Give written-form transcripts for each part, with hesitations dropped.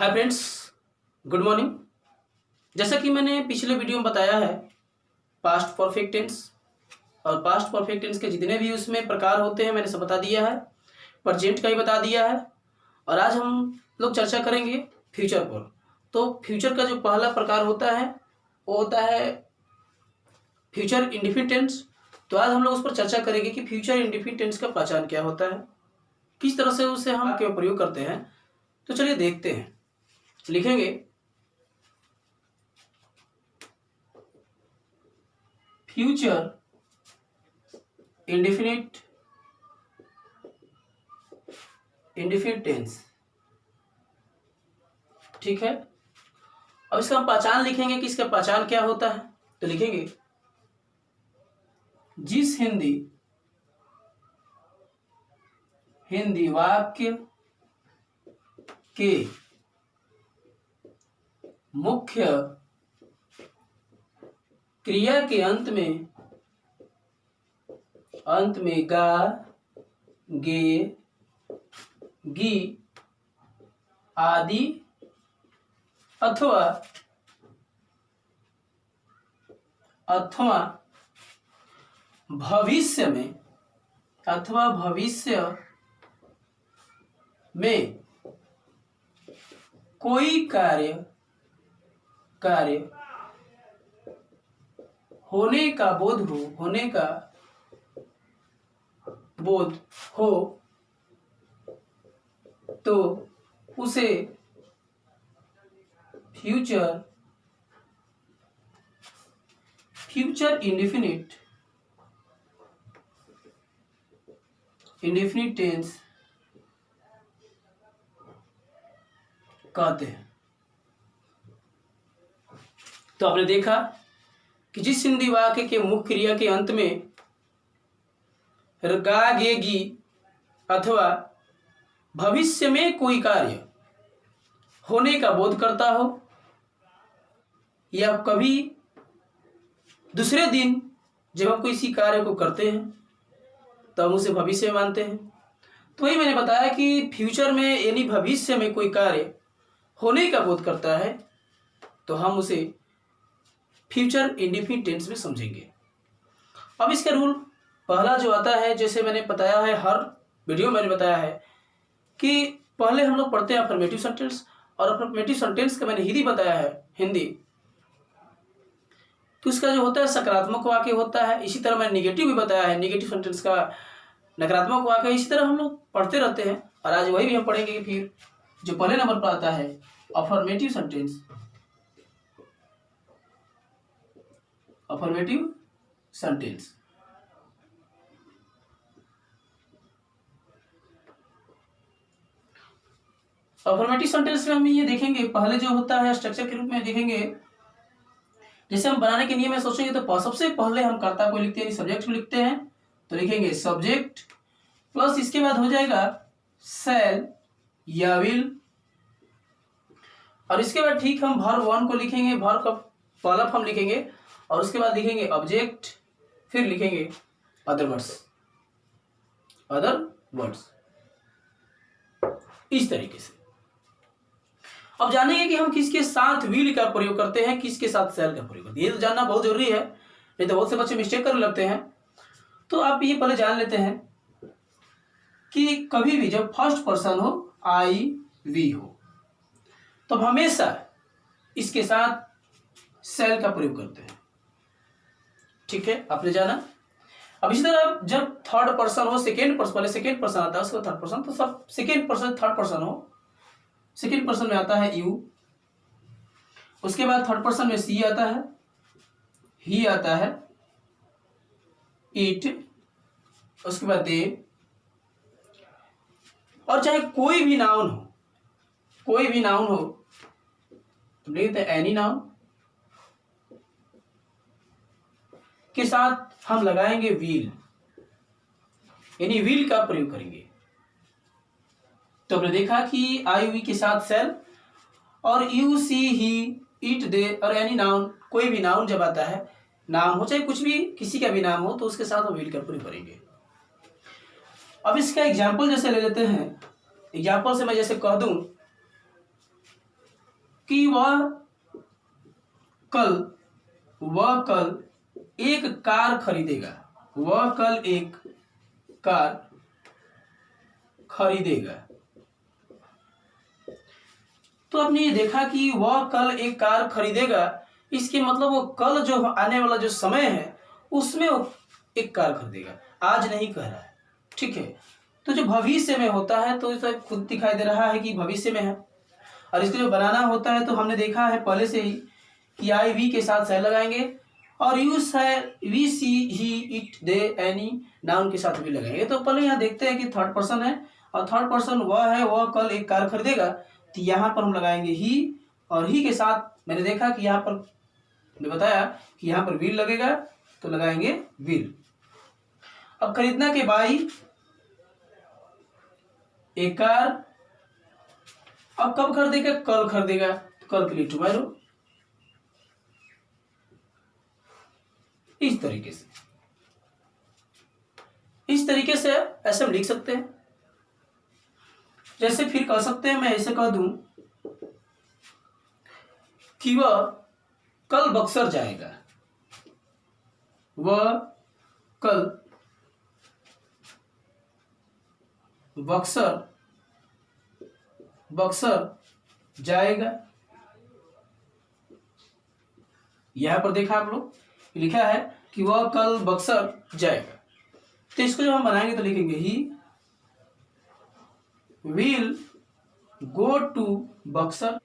Hi friends, good morning. जैसा कि मैंने पिछले वीडियो में बताया है, पास्ट परफेक्ट टेंस और पास्ट परफेक्ट टेंस के जितने भी उसमें प्रकार होते हैं मैंने सब बता दिया है। प्रेजेंट का ही बता दिया है। और आज हम लोग चर्चा करेंगे फ्यूचर पर। तो फ्यूचर का जो पहला प्रकार होता है वो होता है फ्यूचर इंडेफिनिट टेंस। तो आज हम लोग उस पर चर्चा करेंगे कि फ्यूचर इंडेफिनिट टेंस का पहचान क्या होता है, किस तरह से उसे हम क्यों प्रयोग करते हैं। तो चलिए देखते हैं। लिखेंगे फ्यूचर इंडेफिनिट टेंस। ठीक है। अब इसका हम पहचान लिखेंगे कि इसका पहचान क्या होता है। तो लिखेंगे जिस हिंदी वाक्य के मुख्य क्रिया के अंत में गा, गे, गी आदि अथवा भविष्य में कोई कार्य होने का बोध हो तो उसे फ्यूचर इंडेफिनिट टेंस कहते हैं। तो आपने देखा कि जिस हिंदी वाक्य के मुख्य क्रिया के अंत में गा, गे, गी अथवा भविष्य में कोई कार्य होने का बोध करता हो या कभी दूसरे दिन जब हम किसी कार्य को करते हैं तो हम उसे भविष्य मानते हैं। तो वही मैंने बताया कि फ्यूचर में यानी भविष्य में कोई कार्य होने का बोध करता है तो हम उसे फ्यूचर इंडेफिनिट टेंस में समझेंगे। अब इसका रूल पहला जो आता है, जैसे मैंने बताया है, हर वीडियो में मैंने बताया है कि पहले हम लोग पढ़ते हैं अफर्मेटिव सेंटेंस। और अफर्मेटिव सेंटेंस का मैंने हिंदी बताया है, हिंदी तो उसका जो होता है सकारात्मक वाक्य होता है। इसी तरह मैंने निगेटिव भी बताया है, निगेटिव सेंटेंस का नकारात्मक वाक्य। इसी तरह हम लोग पढ़ते रहते हैं और आज वही भी हम पढ़ेंगे कि फिर जो पहले नंबर पर आता है अफर्मेटिव सेंटेंस। अफर्मेटिव सेंटेंस में हम ये देखेंगे, पहले जो होता है स्ट्रक्चर के रूप में देखेंगे। जैसे हम बनाने के नियम में सोचेंगे तो सबसे पहले हम कर्ता को लिखते हैं, सब्जेक्ट को लिखते हैं। तो लिखेंगे सब्जेक्ट प्लस इसके बाद हो जाएगा शैल या विल। और इसके बाद ठीक हम वर्ब वन को लिखेंगे, वर्ब का पहला फॉर्म लिखेंगे और उसके बाद लिखेंगे ऑब्जेक्ट, फिर लिखेंगे अदर वर्ड्स। इस तरीके से अब जानेंगे कि हम किसके साथ विल का प्रयोग करते हैं, किसके साथ शैल का प्रयोग करते हैं। ये तो जानना बहुत जरूरी है, नहीं तो बहुत से बच्चे मिस्टेक करने लगते हैं। तो आप ये पहले जान लेते हैं कि कभी भी जब फर्स्ट पर्सन हो, आई वी हो, तो हमेशा इसके साथ शैल का प्रयोग करते हैं। ठीक है, आपने जाना। अब इसी तरह जब थर्ड पर्सन हो, सेकेंड पर्सन, पहले सेकेंड पर्सन आता है उसके बाद थर्ड पर्सन, तो सब सेकेंड पर्सन थर्ड पर्सन हो, सेकेंड पर्सन में आता है यू, उसके बाद थर्ड पर्सन में सी आता है, ही आता है, इट, उसके बाद दे। और चाहे कोई भी नाउन हो तो लिखते हैं एनी नाउन के साथ हम लगाएंगे विल, यानी विल का प्रयोग करेंगे। तो हमने देखा कि आई वी के साथ शैल और यू सी ही इट दे और एनी नाउन, कोई भी नाउन जब आता है, नाम हो चाहे कुछ भी, किसी का भी नाम हो, तो उसके साथ हम विल का प्रयोग करेंगे। अब इसका एग्जाम्पल जैसे ले लेते हैं। एग्जाम्पल से मैं जैसे कह दूं कि वह कल एक कार खरीदेगा, वह कल एक कार खरीदेगा। तो आपने ये देखा कि वह कल एक कार खरीदेगा, इसके मतलब वो कल जो आने वाला जो समय है उसमें वो एक कार खरीदेगा, आज नहीं कह रहा है। ठीक है, तो जो भविष्य में होता है तो इसे खुद दिखाई दे रहा है कि भविष्य में है। और इसको जो बनाना होता है तो हमने देखा है पहले से ही कि आई वी के साथ सह लगाएंगे और you we she he it they any noun के साथ भी लगाएंगे। तो पहले यहाँ देखते हैं कि थर्ड पर्सन है और थर्ड पर्सन वह है, वह कल एक कार खरीदेगा, तो यहाँ पर हम लगाएंगे ही और ही के साथ मैंने देखा कि यहाँ पर मैंने बताया कि यहाँ पर विल लगेगा तो लगाएंगे विल। अब खरीदना के बाई एक कार, अब कब खरीदेगा, कल खरीदेगा, तो कल के लिए टुमारो। इस तरीके से ऐसे हम लिख सकते हैं। जैसे फिर कह सकते हैं, मैं ऐसे कह दूं कि वह कल बक्सर जाएगा, वह कल बक्सर जाएगा। यहां पर देखा आप लोग लिखा है कि वह कल बक्सर जाएगा। तो इसको जब हम बनाएंगे तो लिखेंगे he will go to Buxar.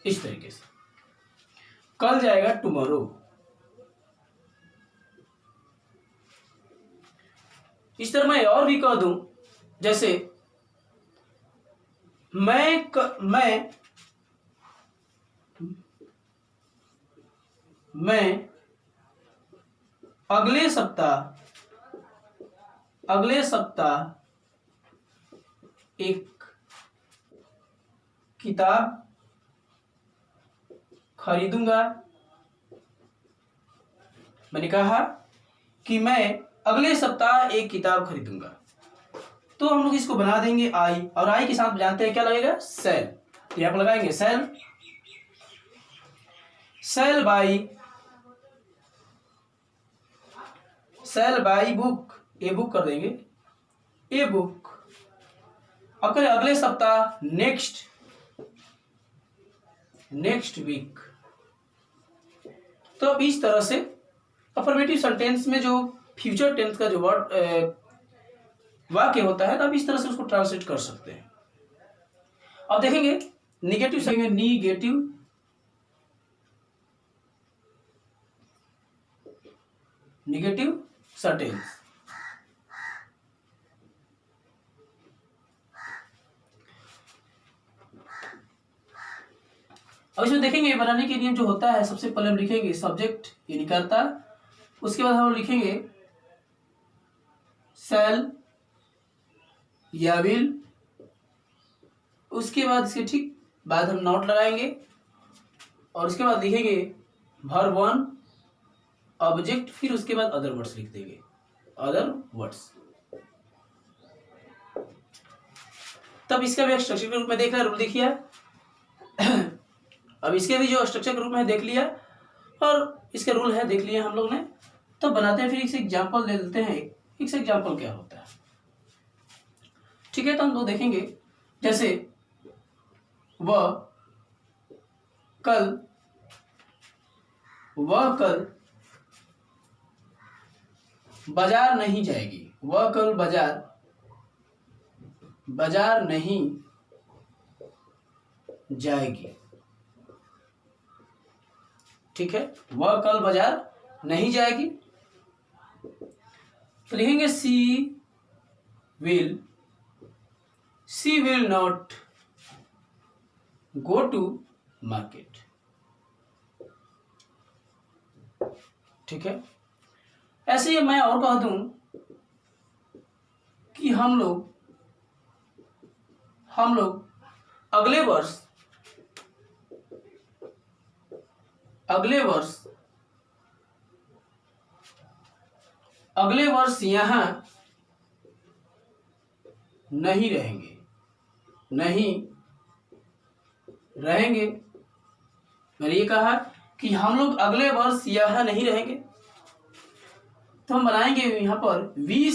इस तरीके से कल जाएगा टुमारो। इस तरह मैं और भी कह दूं, जैसे मैं अगले सप्ताह एक किताब खरीदूंगा। मैंने कहा कि मैं अगले सप्ताह एक किताब खरीदूंगा। तो हम लोग इसको बना देंगे आई, और आई के साथ जानते हैं क्या लगेगा, सेल। तो यहां पर लगाएंगे shall buy book, a book कर देंगे, ए बुक। अब करें अगले सप्ताह, नेक्स्ट वीक। तो अब इस तरह से अफर्मेटिव सेंटेंस में जो फ्यूचर टेंस का जो वर्ड वाक्य होता है, तो अब इस तरह से उसको ट्रांसलेट कर सकते हैं। अब देखेंगे निगेटिव सेंटेंस। अब इसमें देखेंगे बनाने के नियम जो होता है, सबसे पहले हम लिखेंगे सब्जेक्ट यानी कर्ता, उसके बाद हम लिखेंगे सेल या विल, उसके बाद इसके ठीक बाद हम नॉट लगाएंगे और उसके बाद लिखेंगे वर्ब 1 ऑब्जेक्ट, फिर उसके बाद अदर वर्ड्स लिख देंगे, अदर वर्ड्स। तब इसका भी स्ट्रक्चर के रूप में देख लिया, रूल देखिए। अब इसके भी जो स्ट्रक्चर के रूप में देख लिया और इसके रूल है देख लिया हम लोग ने। तो बनाते हैं, फिर एक एग्जाम्पल ले लेते हैं। एक से एग्जाम्पल क्या होता है, ठीक है। तो हम लोग देखेंगे, जैसे वह कल बाजार नहीं जाएगी, वह कल बाजार नहीं जाएगी। ठीक है, वह कल बाजार नहीं जाएगी। तो लिखेंगे she will not go to market. ठीक है, ऐसे ही मैं और कह दूं कि हम लोग अगले वर्ष यहां नहीं रहेंगे। मैंने ये कहा कि हम लोग अगले वर्ष यहाँ नहीं रहेंगे, तो हम बनाएंगे यहाँ पर we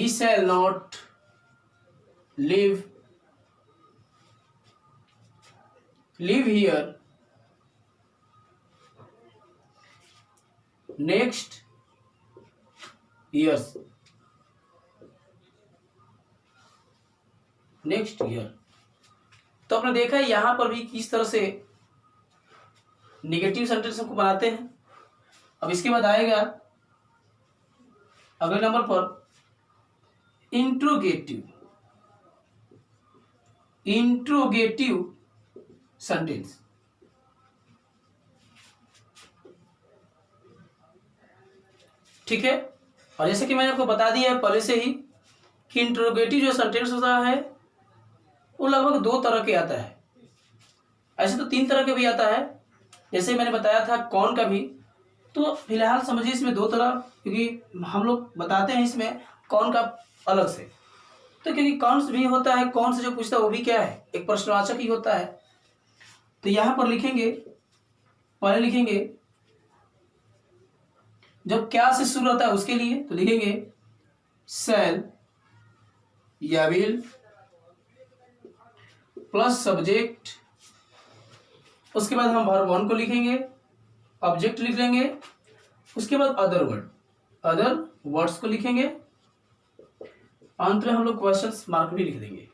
shall not live here next year. तो आपने देखा है यहां पर भी किस तरह से नेगेटिव सेंटेंस को बनाते हैं। अब इसके बाद आएगा अगले नंबर पर इंट्रोगेटिव सेंटेंस। ठीक है, और जैसे कि मैंने आपको बता दिया है पहले से ही कि इंट्रोगेटिव जो सेंटेंस होता है वो लगभग दो तरह के आता है। ऐसे तो तीन तरह के भी आता है, जैसे मैंने बताया था कौन का भी। तो फिलहाल समझिए इसमें दो तरह, क्योंकि हम लोग बताते हैं इसमें कौन का अलग से। तो क्योंकि कौन भी होता है, कौन से जो पूछता है वो भी क्या है, एक प्रश्नवाचक ही होता है। तो यहां पर लिखेंगे, पहले लिखेंगे जब क्या से शुरू होता है उसके लिए, तो लिखेंगे शैल या विल प्लस सब्जेक्ट। उसके बाद हम वर्ब 1 को लिखेंगे, ऑब्जेक्ट लिख लेंगे। उसके बाद अदर वर्ड्स को लिखेंगे। अंत में हम लोग क्वेश्चंस मार्क भी लिख देंगे।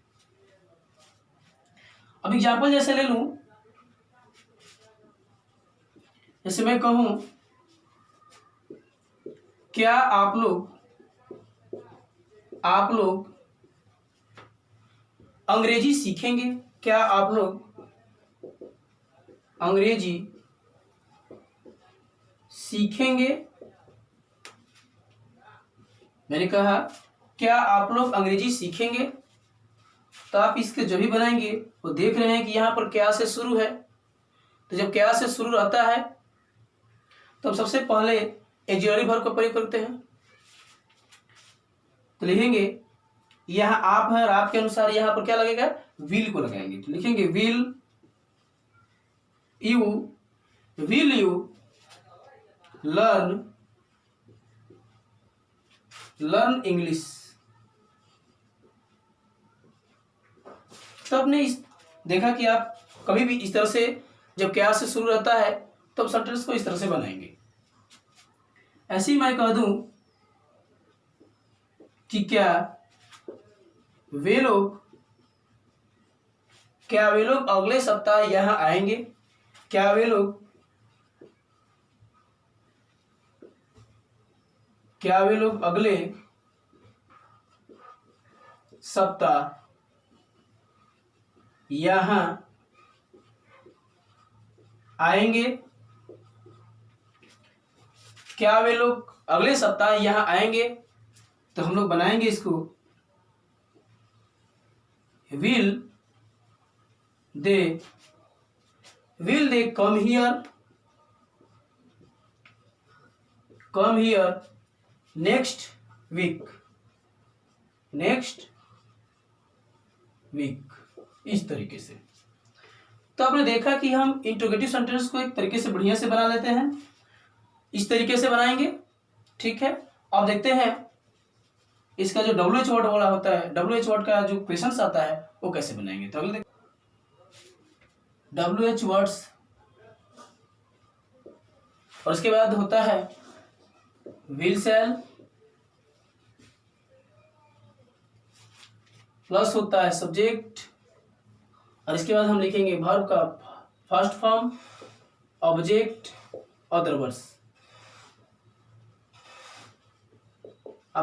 अब एग्जाम्पल जैसे ले लूं, जैसे मैं कहूं क्या आप लोग अंग्रेजी सीखेंगे? क्या आप लोग अंग्रेजी सीखेंगे? मैंने कहा क्या आप लोग अंग्रेजी सीखेंगे? तो आप इसके जो भी बनाएंगे वो देख रहे हैं कि यहां पर क्या से शुरू है। तो जब क्या से शुरू रहता है तो सबसे पहले ऑक्सिलरी वर्ब का प्रयोग करते हैं। तो लिखेंगे यहां आप है और आपके अनुसार यहां पर क्या लगेगा, विल को लगाएंगे। तो लिखेंगे विल यू लर्न इंग्लिश। तो आपने देखा कि आप कभी भी इस तरह से जब क्या से शुरू रहता है तब सेंटेंस को इस तरह से बनाएंगे। ऐसे ही मैं कह दूं कि क्या वे लोग अगले सप्ताह यहां आएंगे? क्या वे लोग अगले सप्ताह यहां आएंगे? क्या वे लोग अगले सप्ताह यहां आएंगे? तो हम लोग बनाएंगे इसको will they come here next week. इस तरीके से। तो आपने देखा कि हम इंट्रोगेटिव सेंटेंस को एक तरीके से बढ़िया से बना लेते हैं। इस तरीके से बनाएंगे, ठीक है। अब देखते हैं इसका जो WH वर्ड वाला होता है, WH वर्ड का जो क्वेश्चंस आता है वो कैसे बनाएंगे। तो अगले WH वर्ड्स, और उसके बाद होता है विल शैल प्लस होता है सब्जेक्ट, और इसके बाद हम लिखेंगे वर्ब का first form, object, other words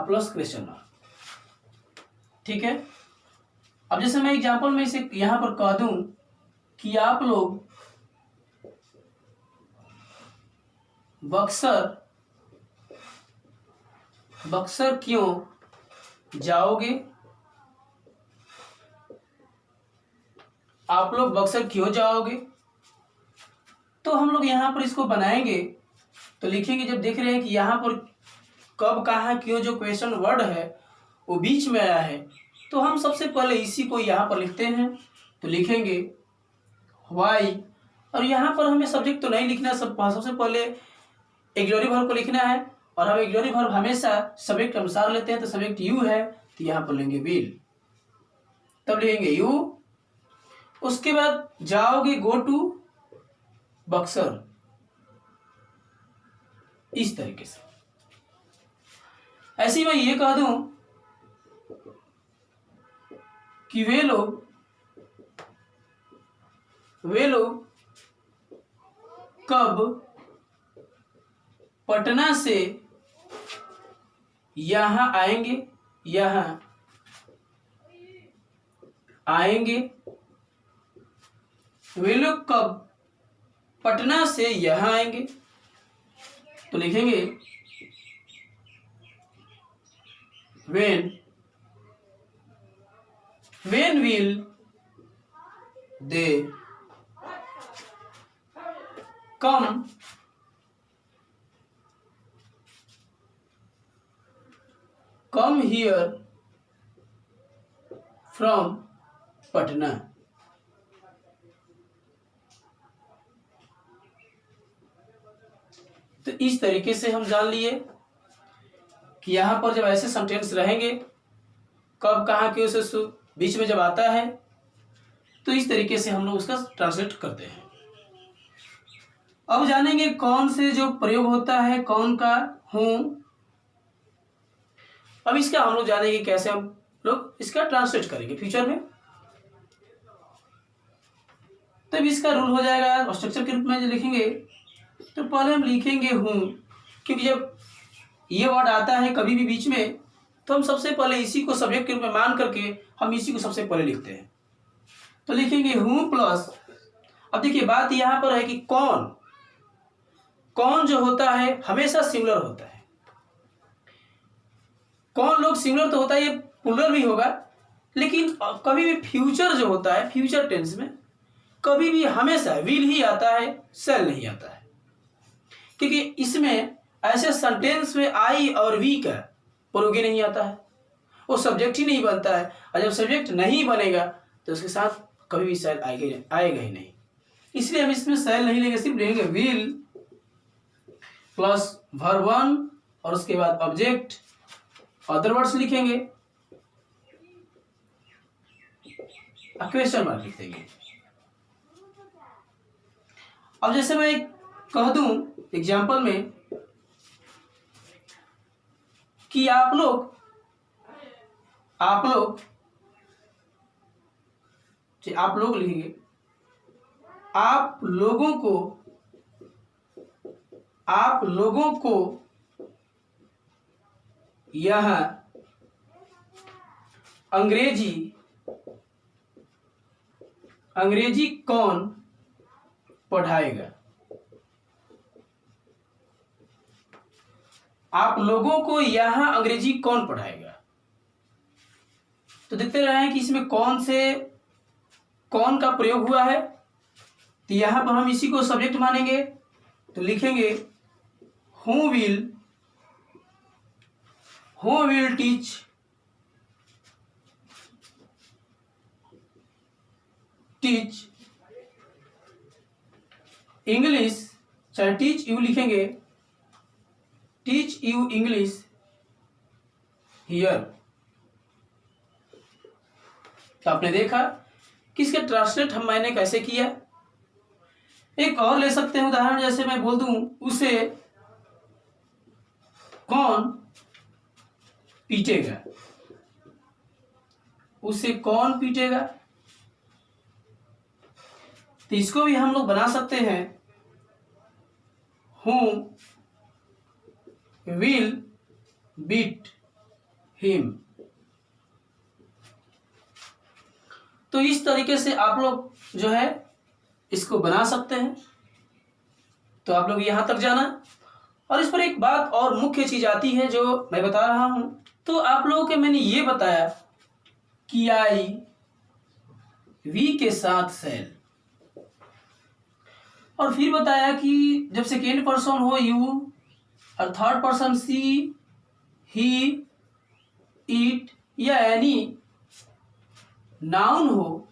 plus question mark. ठीक है। अब जैसे मैं एग्जांपल में इसे यहां पर कह दूं कि आप लोग बक्सर क्यों जाओगे? आप लोग बक्सर क्यों जाओगे? तो हम लोग यहां पर इसको बनाएंगे तो लिखेंगे, जब देख रहे हैं कि यहां पर कब, कहाँ, क्यों जो क्वेश्चन वर्ड है वो बीच में आया है, तो हम सबसे पहले इसी को यहाँ पर लिखते हैं। तो लिखेंगे वाई, और यहाँ पर हमें सब्जेक्ट तो नहीं लिखना, सबसे पहले ऑक्सिलरी वर्ब को लिखना है, और हम ऑक्सिलरी वर्ब हमेशा सब्जेक्ट के अनुसार लेते हैं, तो सब्जेक्ट यू है तो यहाँ पर लेंगे विल, तब लिखेंगे यू। उसके बाद जाओगे गो टू बक्सर, इस तरीके से। ऐसे ही मैं ये कह दूं कि वे लोग कब पटना से यहां आएंगे, वे लोग कब पटना से यहां आएंगे, तो लिखेंगे when will they come here from Patna. तो इस तरीके से हम जान लिए कि यहाँ पर जब ऐसे सेंटेंस रहेंगे, कब कहाँ के उसे बीच में जब आता है, तो इस तरीके से हम लोग उसका ट्रांसलेट करते हैं। अब जानेंगे कौन से जो प्रयोग होता है, कौन का हूं। अब इसका हम लोग जानेंगे कैसे हम लोग इसका ट्रांसलेट करेंगे फ्यूचर में। तब इसका रूल हो जाएगा, स्ट्रक्चर के रूप में जो लिखेंगे तो पहले हम लिखेंगे हूं, क्योंकि जब ये वर्ड आता है कभी भी बीच में, तो हम सबसे पहले इसी को सब्जेक्ट के रूप में मान करके हम इसी को सबसे पहले लिखते हैं। तो लिखेंगे हूं प्लस, अब देखिए बात यहां पर है कि कौन जो होता है हमेशा सिंगुलर होता है। कौन लोग सिंगुलर तो होता है, ये प्लूरल भी होगा, लेकिन कभी भी फ्यूचर जो होता है, फ्यूचर टेंस में कभी भी हमेशा विल ही आता है, शैल नहीं आता है, क्योंकि इसमें ऐसे सेंटेंस में आई और वी का प्रयोग ही नहीं आता है, वो सब्जेक्ट ही नहीं बनता है, और जब सब्जेक्ट नहीं बनेगा तो उसके साथ कभी भी शैल आएगा ही नहीं। इसलिए हम इसमें शैल नहीं लेंगे, सिर्फ लेंगे विल प्लस वर्ब वन, और उसके बाद ऑब्जेक्ट, अदर वर्ड्स लिखेंगे, क्वेश्चन मार्क लिख देंगे। अब जैसे मैं कह दूं एग्जाम्पल में कि आप लोग लिखेंगे, आप लोगों को यह अंग्रेजी कौन पढ़ाएगा। आप लोगों को यहां अंग्रेजी कौन पढ़ाएगा। तो देखते रहे हैं कि इसमें कौन का प्रयोग हुआ है, तो यहां पर हम इसी को सब्जेक्ट मानेंगे, तो लिखेंगे हु विल टीच इंग्लिश, चाहे टीच यू लिखेंगे, टीच यू इंग्लिश हियर। तो आपने देखा कि इसके ट्रांसलेट मैंने कैसे किया। एक और ले सकते हैं उदाहरण, जैसे मैं बोल दूं उसे कौन पीटेगा, तो इसको भी हम लोग बना सकते हैं हु विल बीट हिम। तो इस तरीके से आप लोग जो है इसको बना सकते हैं। तो आप लोग यहां तक जाना, और इस पर एक बात और मुख्य चीज आती है जो मैं बता रहा हूं। तो आप लोगों के मैंने ये बताया कि आई वी के साथ सेल, और फिर बताया कि जब सेकेंड पर्सन हो यू, और third person she, he, it, या एनी नाउन हो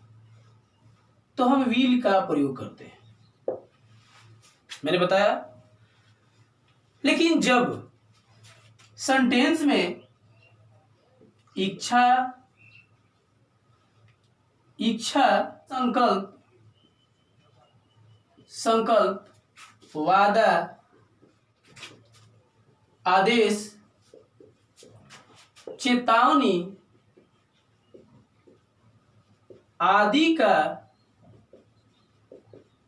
तो हम विल का प्रयोग करते हैं, मैंने बताया। लेकिन जब सेंटेंस में इच्छा, संकल्प, वादा, आदेश, चेतावनी आदि का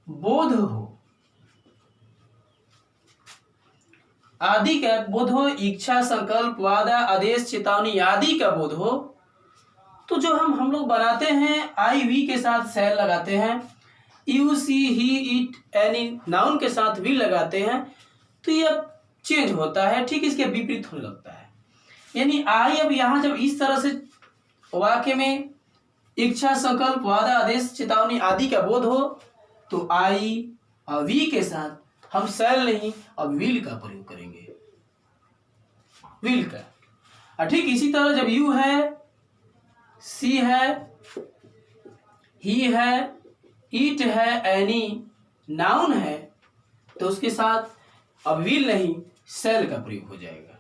बोध हो, इच्छा, संकल्प, वादा, आदेश, चेतावनी आदि का बोध हो, तो जो हम लोग बनाते हैं आई वी के साथ सेल लगाते हैं, you she he it any noun के साथ भी लगाते हैं, तो ये अब चेंज होता है, ठीक इसके विपरीत होने लगता है। यानी आई अब यहाँ जब इस तरह से वाक्य में इच्छा, संकल्प, वादा, आदेश, चेतावनी आदि का बोध हो, तो आई और वी के साथ हम सेल नहीं अब विल का प्रयोग करेंगे, विल का। और ठीक इसी तरह जब यू है, सी है, ही है, इट है, एनी नाउन है, तो उसके साथ अब विल नहीं सेल का प्रयोग हो जाएगा,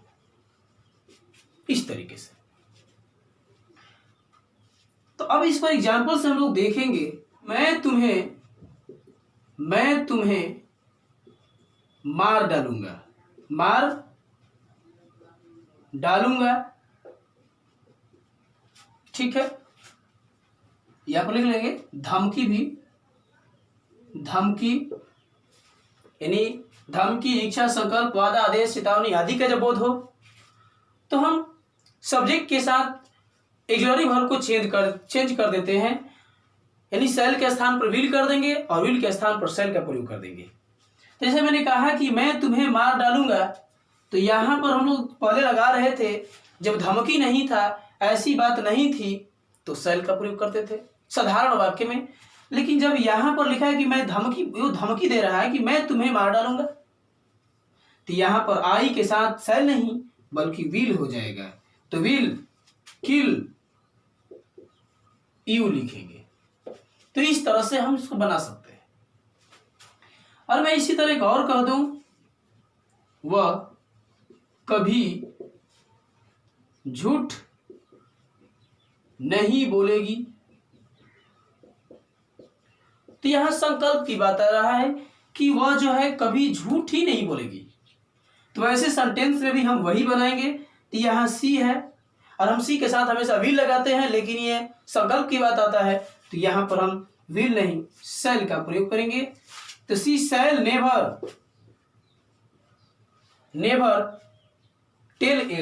इस तरीके से। तो अब इस पर एग्जाम्पल से हम लोग देखेंगे। मैं तुम्हें मार डालूंगा, ठीक है। यहां पर लिख लेंगे धमकी, यानी धमकी, इच्छा, संकल्प, वादा, आदेश, चेतावनी आदि का जब बोध हो, तो हम सब्जेक्ट के साथ ऑक्सिलरी वर्ब को चेंज कर देते हैं, यानी सेल के स्थान पर विल कर देंगे और विल के स्थान पर सेल का प्रयोग कर देंगे। तो जैसे मैंने कहा कि मैं तुम्हें मार डालूंगा, तो यहां पर हम लोग पहले लगा रहे थे जब धमकी नहीं था, ऐसी बात नहीं थी, तो सेल का प्रयोग करते थे साधारण वाक्य में। लेकिन जब यहां पर लिखा है कि मैं धमकी दे रहा है कि मैं तुम्हें मार डालूंगा, तो यहां पर आई के साथ सेल नहीं बल्कि विल हो जाएगा, तो विल किल यू लिखेंगे। तो इस तरह से हम इसको बना सकते हैं। और मैं इसी तरह एक और कह दूं, वह कभी झूठ नहीं बोलेगी, तो यहां संकल्प की बात आ रहा है कि वह जो है कभी झूठ ही नहीं बोलेगी। तो ऐसे सेंटेंस में भी हम वही बनाएंगे। तो यहां सी है और हम सी के साथ हमेशा विल लगाते हैं, लेकिन ये संकल्प की बात आता है तो यहां पर हम विल नहीं सेल का प्रयोग करेंगे। तो सी सेल नेवर टेल ए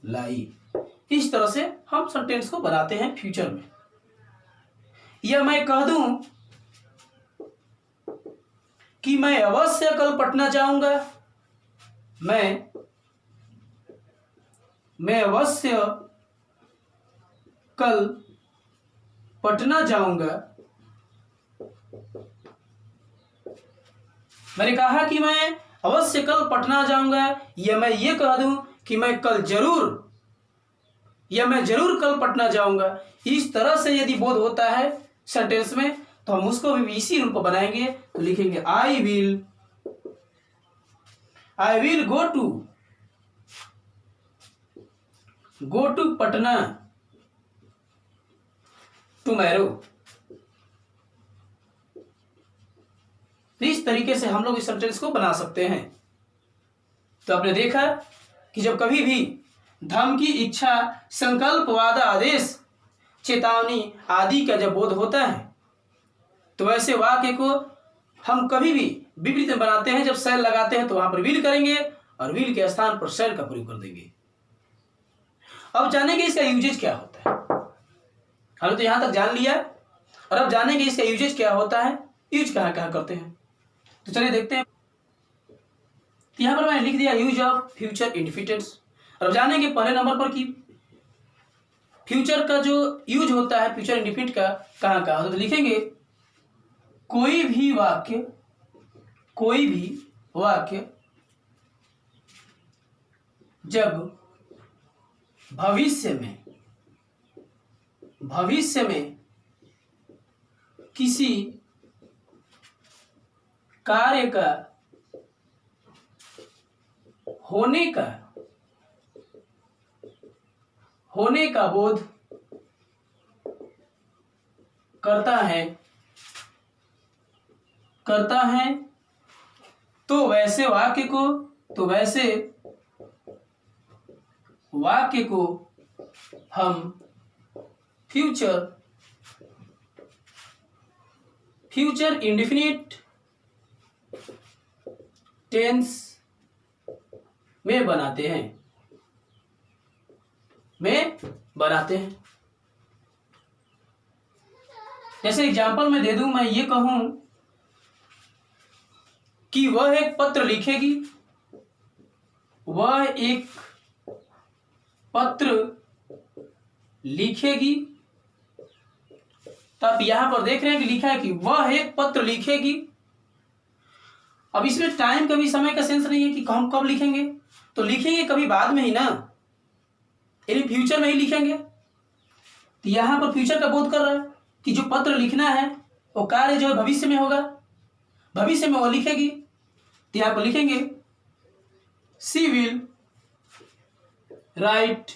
लाई। इस तरह से हम सेंटेंस को बनाते हैं फ्यूचर में। या मैं कह दूं कि मैं अवश्य कल पटना जाऊंगा, मैं अवश्य कल पटना जाऊंगा। मैंने कहा कि मैं अवश्य कल पटना जाऊंगा, या मैं ये कह दूं कि मैं जरूर कल पटना जाऊंगा। इस तरह से यदि बोध होता है सेंटेंस में, तो हम उसको भी इसी रूप में बनाएंगे। तो लिखेंगे I will go to Patna tomorrow. तो इस तरीके से हम लोग इस सेंटेंस को बना सकते हैं। तो आपने देखा कि जब कभी भी धमकी, इच्छा, संकल्प, वादा, आदेश, चेतावनी आदि का जब बोध होता है, तो वैसे वाक्य को हम कभी भी विपरीत में बनाते हैं। जब सेल लगाते हैं तो वहां पर विल करेंगे और विल के स्थान पर सेल का प्रयोग कर देंगे। अब जानेंगे इसका यूजेज क्या होता है। हमने तो यहां तक जान लिया और अब जानेंगे इसका यूजेज क्या होता है, यूज कहां कहां करते हैं। तो चलिए देखते हैं। यहां पर मैंने लिख दिया यूज ऑफ फ्यूचर इंडिफिनिट्स। अब जानेंगे पहले नंबर पर कि फ्यूचर का जो यूज होता है फ्यूचर इंडिफिनिट का कहां कहां। तो लिखेंगे कोई भी वाक्य जब भविष्य में भविष्य में किसी कार्य का होने का बोध करता है तो वैसे वाक्य को हम फ्यूचर इंडेफिनिट टेंस में बनाते हैं जैसे एग्जाम्पल में दे दूं, मैं ये कहूं कि वह एक पत्र लिखेगी। तो आप यहां पर देख रहे हैं कि लिखा है कि वह एक पत्र लिखेगी। अब इसमें टाइम का भी, समय का सेंस नहीं है कि हम कब लिखेंगे, तो लिखेंगे कभी बाद में ही ना, यानी फ्यूचर में ही लिखेंगे। तो यहां पर फ्यूचर का बोध कर रहा है कि जो पत्र लिखना है वो कार्य जो है भविष्य में होगा, भविष्य में वो लिखेगी। तो यहां पर लिखेंगे she will write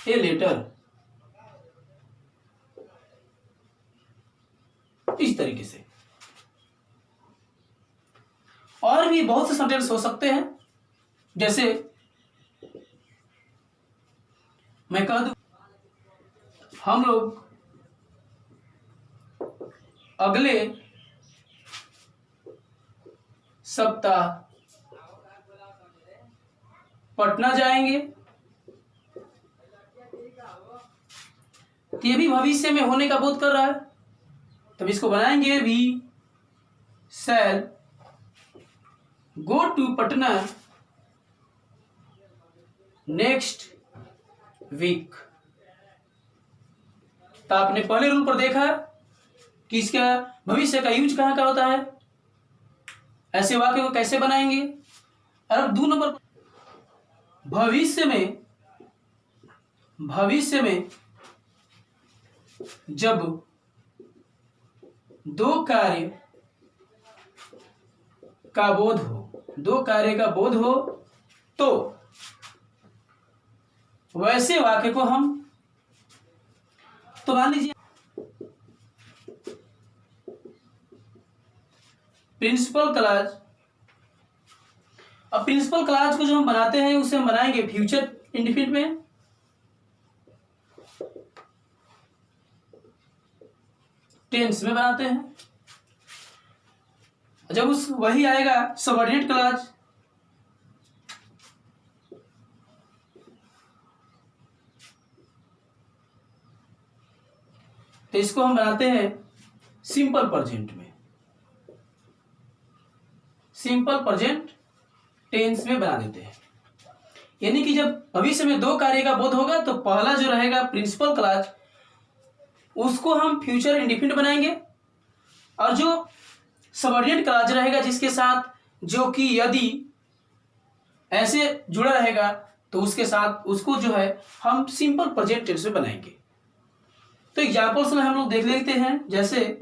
a letter, इस तरीके से। और भी बहुत से सेंटेंस हो सकते हैं, जैसे मैं कह दूं हम लोग अगले सप्ताह पटना जाएंगे। तो ये भी भविष्य में होने का बोध कर रहा है, तब इसको बनाएंगे we shall go to Patna next week. तो आपने पहले रूल पर देखा कि इसका भविष्य का यूज कहां का होता है, ऐसे वाक्य को कैसे बनाएंगे। और अब 2 नंबर, भविष्य में जब दो कार्य का बोध हो तो वैसे वाक्य को हम, तो मान लीजिए प्रिंसिपल क्लॉज। अब प्रिंसिपल क्लॉज को जो हम बनाते हैं उसे हम बनाएंगे फ्यूचर इंडेफिनिट में। टेंस में बनाते हैं। जब वही आएगा सबऑर्डिनेट क्लॉज, तो इसको हम बनाते हैं सिंपल प्रेजेंट में, सिंपल प्रेजेंट टेंस में बना देते हैं। यानी कि जब भविष्य में 2 कार्य का बोध होगा तो पहला जो रहेगा प्रिंसिपल क्लॉज, उसको हम फ्यूचर इंडेफिनिट बनाएंगे, और जो सबऑर्डिनेट क्लॉज रहेगा जिसके साथ, जो कि यदि ऐसे जुड़ा रहेगा तो उसके साथ उसको जो है हम सिंपल प्रेजेंट टेंस में बनाएंगे। तो एग्जांपल्स में हम लोग देख लेते हैं, जैसे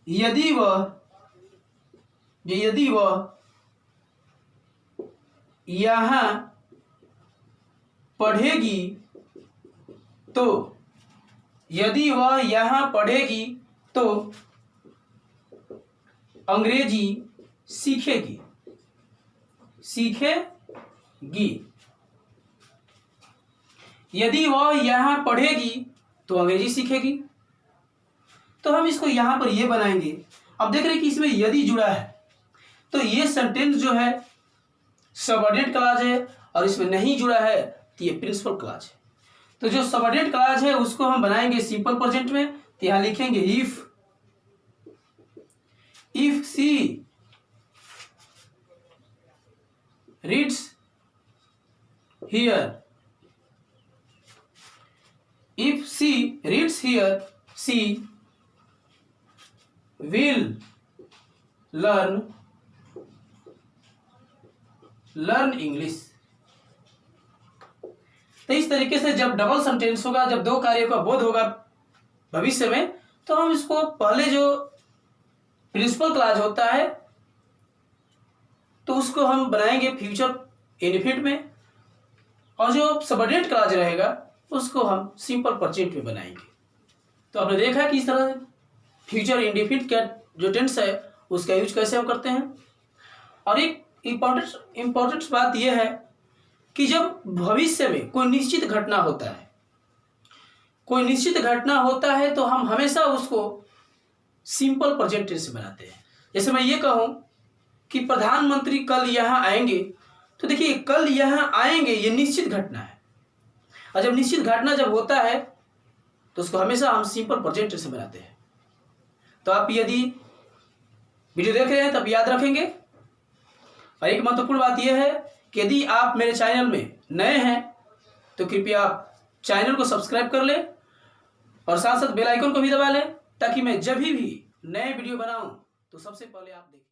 यदि वह यहां पढ़ेगी तो, यदि वह यहां पढ़ेगी तो अंग्रेजी सीखेगी। यदि वह यहां पढ़ेगी तो अंग्रेजी सीखेगी। तो हम इसको यहां पर ये बनाएंगे। अब देख रहे हैं कि इसमें यदि जुड़ा है, तो ये सेंटेंस जो है सबऑर्डिनेट क्लॉज है, और इसमें नहीं जुड़ा है तो ये प्रिंसिपल क्लॉज है। तो जो सबऑर्डिनेट क्लॉज है उसको हम बनाएंगे सिंपल प्रेजेंट में। तो यहां लिखेंगे if she reads here, if she reads here, she will learn English। तो इस तरीके से जब डबल सेंटेंस होगा, जब दो कार्यों का बोध होगा भविष्य में, तो हम इसको पहले जो प्रिंसिपल क्लॉज होता है तो उसको हम बनाएंगे फ्यूचर इनडेफिनिट में, और जो सबऑर्डिनेट क्लॉज रहेगा उसको हम सिंपल प्रेजेंट में बनाएंगे। तो आपने देखा कि इस तरह फ्यूचर इनडेफिनिट का जो टेंस है उसका यूज कैसे हम करते हैं। और एक इम्पोर्टेंट बात यह है कि जब भविष्य में कोई निश्चित घटना होता है, कोई निश्चित घटना होता है तो हम हमेशा उसको सिंपल प्रेजेंट टेंस से बनाते हैं। जैसे मैं ये कहूं कि प्रधानमंत्री कल यहाँ आएंगे, तो देखिए कल यहाँ आएंगे ये निश्चित घटना है, और जब निश्चित घटना जब होता है तो उसको हमेशा हम सिंपल प्रेजेंट टेंस से बनाते हैं। तो आप यदि वीडियो देख रहे हैं तब याद रखेंगे। और एक महत्वपूर्ण बात यह है कि यदि आप मेरे चैनल में नए हैं तो कृपया आप चैनल को सब्सक्राइब कर लें और साथ साथ बेल आइकन को भी दबा लें, ताकि मैं जब भी नए वीडियो बनाऊं तो सबसे पहले आप देखें।